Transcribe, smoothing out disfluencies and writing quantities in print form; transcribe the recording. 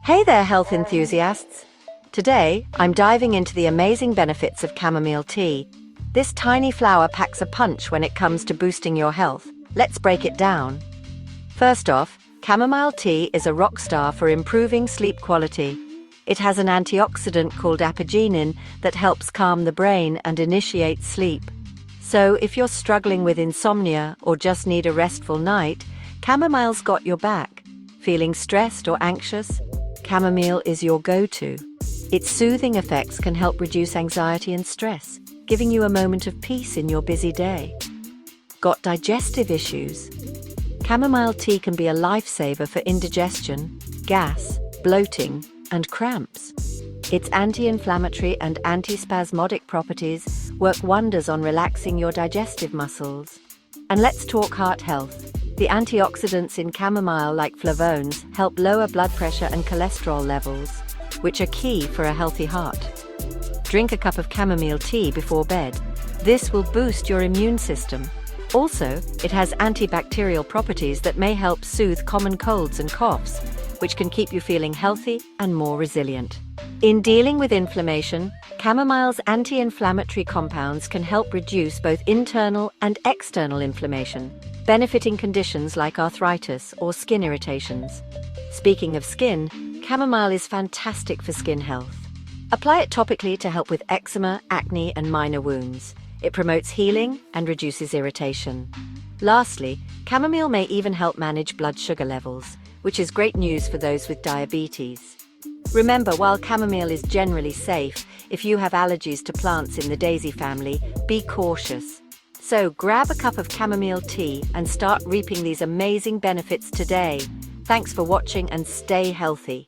Hey there, health enthusiasts! Today, I'm diving into the amazing benefits of chamomile tea. This tiny flower packs a punch when it comes to boosting your health. Let's break it down. First off, chamomile tea is a rock star for improving sleep quality. It has an antioxidant called apigenin that helps calm the brain and initiate sleep. So, if you're struggling with insomnia or just need a restful night, chamomile's got your back. Feeling stressed or anxious? Chamomile is your go-to. Its soothing effects can help reduce anxiety and stress, giving you a moment of peace in your busy day. Got digestive issues? Chamomile tea can be a lifesaver for indigestion, gas, bloating, and cramps. Its anti-inflammatory and antispasmodic properties work wonders on relaxing your digestive muscles. And let's talk heart health. The antioxidants in chamomile, like flavones, help lower blood pressure and cholesterol levels, which are key for a healthy heart. Drink a cup of chamomile tea before bed. This will boost your immune system. Also, it has antibacterial properties that may help soothe common colds and coughs, which can keep you feeling healthy and more resilient. In dealing with inflammation, chamomile's anti-inflammatory compounds can help reduce both internal and external inflammation, benefiting conditions like arthritis or skin irritations. Speaking of skin, chamomile is fantastic for skin health. Apply it topically to help with eczema, acne, and minor wounds. It promotes healing and reduces irritation. Lastly, chamomile may even help manage blood sugar levels, which is great news for those with diabetes. Remember, while chamomile is generally safe, if you have allergies to plants in the daisy family, be cautious. So grab a cup of chamomile tea and start reaping these amazing benefits today. Thanks for watching and stay healthy.